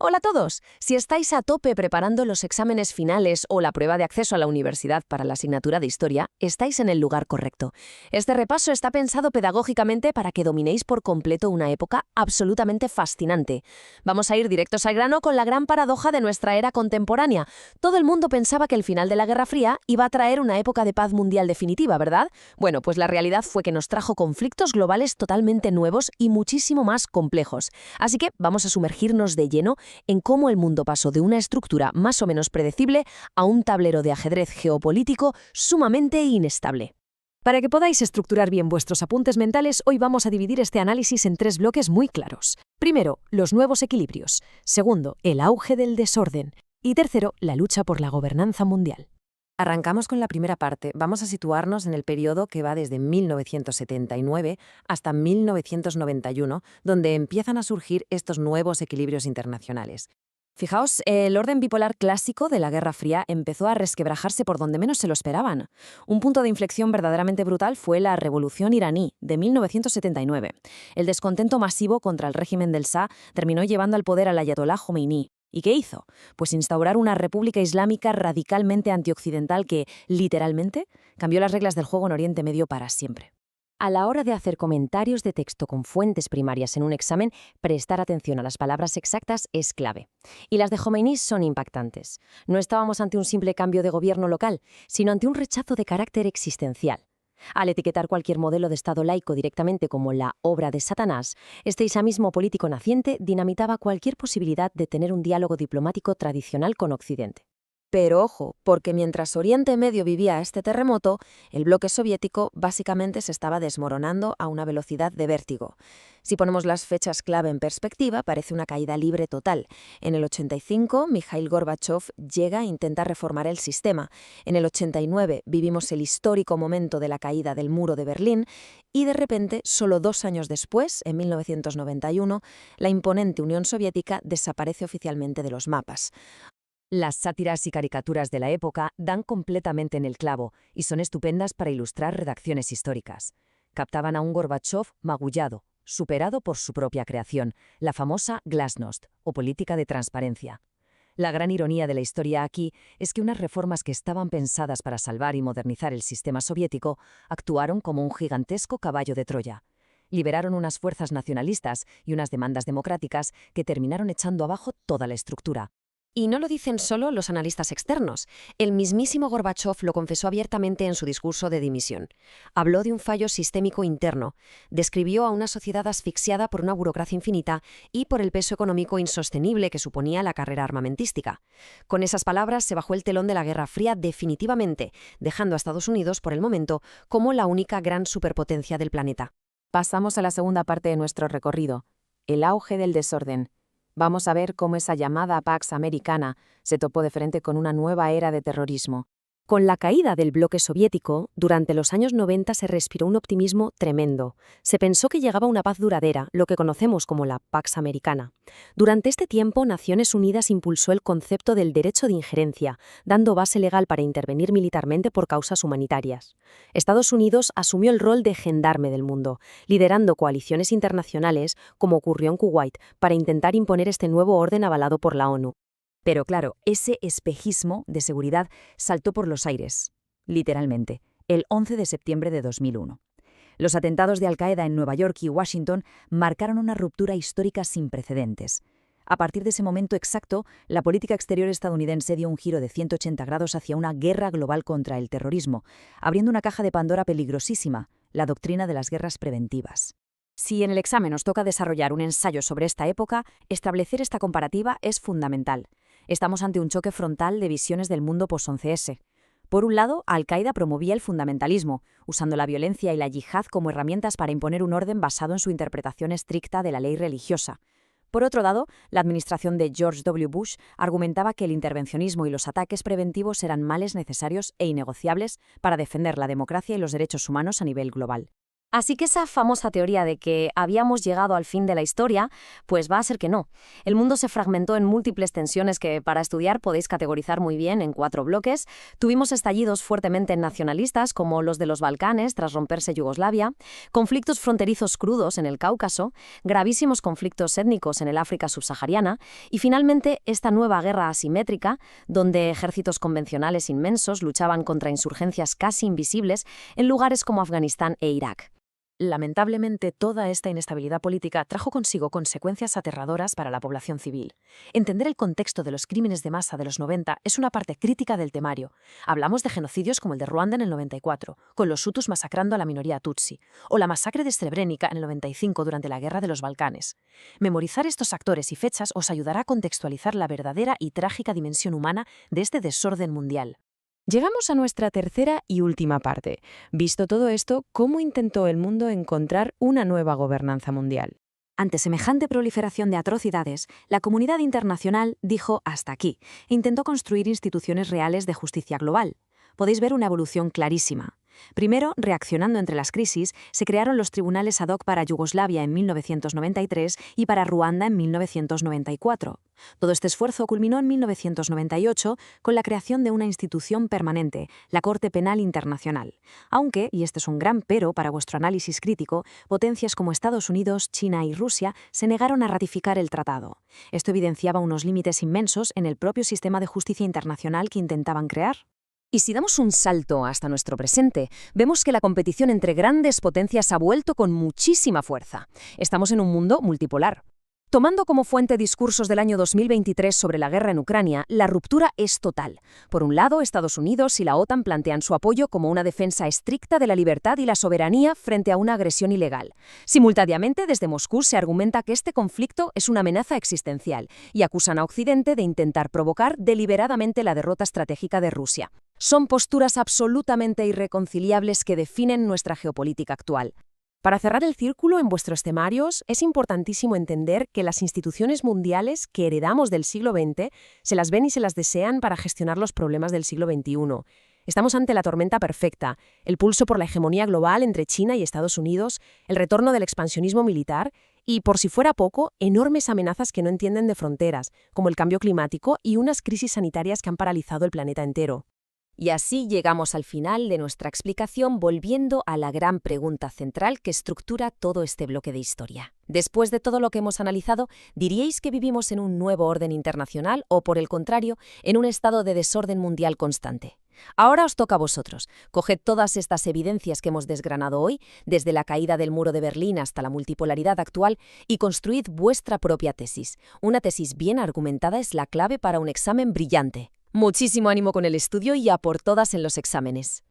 Hola a todos. Si estáis a tope preparando los exámenes finales o la prueba de acceso a la universidad para la asignatura de historia, estáis en el lugar correcto. Este repaso está pensado pedagógicamente para que dominéis por completo una época absolutamente fascinante. Vamos a ir directos al grano con la gran paradoja de nuestra era contemporánea. Todo el mundo pensaba que el final de la Guerra Fría iba a traer una época de paz mundial definitiva, ¿verdad? Bueno, pues la realidad fue que nos trajo conflictos globales totalmente nuevos y muchísimo más complejos. Así que vamos a sumergirnos de lleno en cómo el mundo pasó de una estructura más o menos predecible a un tablero de ajedrez geopolítico sumamente inestable. Para que podáis estructurar bien vuestros apuntes mentales, hoy vamos a dividir este análisis en tres bloques muy claros. Primero, los nuevos equilibrios. Segundo, el auge del desorden. Y tercero, la lucha por la gobernanza mundial. Arrancamos con la primera parte. Vamos a situarnos en el periodo que va desde 1979 hasta 1991, donde empiezan a surgir estos nuevos equilibrios internacionales. Fijaos, el orden bipolar clásico de la Guerra Fría empezó a resquebrajarse por donde menos se lo esperaban. Un punto de inflexión verdaderamente brutal fue la Revolución iraní de 1979. El descontento masivo contra el régimen del Shah terminó llevando al poder al ayatolá Jomeini. ¿Y qué hizo? Pues instaurar una república islámica radicalmente antioccidental que, literalmente, cambió las reglas del juego en Oriente Medio para siempre. A la hora de hacer comentarios de texto con fuentes primarias en un examen, prestar atención a las palabras exactas es clave. Y las de Jomeini son impactantes. No estábamos ante un simple cambio de gobierno local, sino ante un rechazo de carácter existencial. Al etiquetar cualquier modelo de Estado laico directamente como la obra de Satanás, este islamismo político naciente dinamitaba cualquier posibilidad de tener un diálogo diplomático tradicional con Occidente. Pero ojo, porque mientras Oriente Medio vivía este terremoto, el bloque soviético básicamente se estaba desmoronando a una velocidad de vértigo. Si ponemos las fechas clave en perspectiva, parece una caída libre total. En el 85, Mikhail Gorbachev llega a intentar reformar el sistema. En el 89 vivimos el histórico momento de la caída del muro de Berlín y de repente, solo 2 años después, en 1991, la imponente Unión Soviética desaparece oficialmente de los mapas. Las sátiras y caricaturas de la época dan completamente en el clavo y son estupendas para ilustrar redacciones históricas. Captaban a un Gorbachov magullado, superado por su propia creación, la famosa glasnost, o política de transparencia. La gran ironía de la historia aquí es que unas reformas que estaban pensadas para salvar y modernizar el sistema soviético actuaron como un gigantesco caballo de Troya. Liberaron unas fuerzas nacionalistas y unas demandas democráticas que terminaron echando abajo toda la estructura. Y no lo dicen solo los analistas externos. El mismísimo Gorbachev lo confesó abiertamente en su discurso de dimisión. Habló de un fallo sistémico interno, describió a una sociedad asfixiada por una burocracia infinita y por el peso económico insostenible que suponía la carrera armamentística. Con esas palabras se bajó el telón de la Guerra Fría definitivamente, dejando a Estados Unidos, por el momento, como la única gran superpotencia del planeta. Pasamos a la segunda parte de nuestro recorrido, el auge del desorden. Vamos a ver cómo esa llamada Pax Americana se topó de frente con una nueva era de terrorismo. Con la caída del bloque soviético, durante los años 90 se respiró un optimismo tremendo. Se pensó que llegaba una paz duradera, lo que conocemos como la Pax Americana. Durante este tiempo, Naciones Unidas impulsó el concepto del derecho de injerencia, dando base legal para intervenir militarmente por causas humanitarias. Estados Unidos asumió el rol de gendarme del mundo, liderando coaliciones internacionales, como ocurrió en Kuwait, para intentar imponer este nuevo orden avalado por la ONU. Pero claro, ese espejismo de seguridad saltó por los aires, literalmente, el 11 de septiembre de 2001. Los atentados de Al-Qaeda en Nueva York y Washington marcaron una ruptura histórica sin precedentes. A partir de ese momento exacto, la política exterior estadounidense dio un giro de 180 grados hacia una guerra global contra el terrorismo, abriendo una caja de Pandora peligrosísima, la doctrina de las guerras preventivas. Si en el examen nos toca desarrollar un ensayo sobre esta época, establecer esta comparativa es fundamental. Estamos ante un choque frontal de visiones del mundo post-11S. Por un lado, Al-Qaeda promovía el fundamentalismo, usando la violencia y la yihad como herramientas para imponer un orden basado en su interpretación estricta de la ley religiosa. Por otro lado, la administración de George W. Bush argumentaba que el intervencionismo y los ataques preventivos eran males necesarios e innegociables para defender la democracia y los derechos humanos a nivel global. Así que esa famosa teoría de que habíamos llegado al fin de la historia, pues va a ser que no. El mundo se fragmentó en múltiples tensiones que para estudiar podéis categorizar muy bien en 4 bloques. Tuvimos estallidos fuertemente nacionalistas como los de los Balcanes tras romperse Yugoslavia, conflictos fronterizos crudos en el Cáucaso, gravísimos conflictos étnicos en el África subsahariana y finalmente esta nueva guerra asimétrica donde ejércitos convencionales inmensos luchaban contra insurgencias casi invisibles en lugares como Afganistán e Irak. Lamentablemente, toda esta inestabilidad política trajo consigo consecuencias aterradoras para la población civil. Entender el contexto de los crímenes de masa de los 90 es una parte crítica del temario. Hablamos de genocidios como el de Ruanda en el 94, con los hutus masacrando a la minoría tutsi, o la masacre de Srebrenica en el 95 durante la Guerra de los Balcanes. Memorizar estos actores y fechas os ayudará a contextualizar la verdadera y trágica dimensión humana de este desorden mundial. Llegamos a nuestra tercera y última parte. Visto todo esto, ¿cómo intentó el mundo encontrar una nueva gobernanza mundial? Ante semejante proliferación de atrocidades, la comunidad internacional dijo hasta aquí e intentó construir instituciones reales de justicia global. Podéis ver una evolución clarísima. Primero, reaccionando entre las crisis, se crearon los tribunales ad hoc para Yugoslavia en 1993 y para Ruanda en 1994. Todo este esfuerzo culminó en 1998 con la creación de una institución permanente, la Corte Penal Internacional. Aunque, y este es un gran pero para vuestro análisis crítico, potencias como Estados Unidos, China y Rusia se negaron a ratificar el tratado. Esto evidenciaba unos límites inmensos en el propio sistema de justicia internacional que intentaban crear. Y si damos un salto hasta nuestro presente, vemos que la competición entre grandes potencias ha vuelto con muchísima fuerza. Estamos en un mundo multipolar. Tomando como fuente discursos del año 2023 sobre la guerra en Ucrania, la ruptura es total. Por un lado, Estados Unidos y la OTAN plantean su apoyo como una defensa estricta de la libertad y la soberanía frente a una agresión ilegal. Simultáneamente, desde Moscú se argumenta que este conflicto es una amenaza existencial y acusan a Occidente de intentar provocar deliberadamente la derrota estratégica de Rusia. Son posturas absolutamente irreconciliables que definen nuestra geopolítica actual. Para cerrar el círculo en vuestros temarios, es importantísimo entender que las instituciones mundiales que heredamos del siglo XX se las ven y se las desean para gestionar los problemas del siglo XXI. Estamos ante la tormenta perfecta, el pulso por la hegemonía global entre China y Estados Unidos, el retorno del expansionismo militar y, por si fuera poco, enormes amenazas que no entienden de fronteras, como el cambio climático y unas crisis sanitarias que han paralizado el planeta entero. Y así llegamos al final de nuestra explicación, volviendo a la gran pregunta central que estructura todo este bloque de historia. Después de todo lo que hemos analizado, ¿diríais que vivimos en un nuevo orden internacional o, por el contrario, en un estado de desorden mundial constante? Ahora os toca a vosotros. Coged todas estas evidencias que hemos desgranado hoy, desde la caída del muro de Berlín hasta la multipolaridad actual, y construid vuestra propia tesis. Una tesis bien argumentada es la clave para un examen brillante. Muchísimo ánimo con el estudio y a por todas en los exámenes.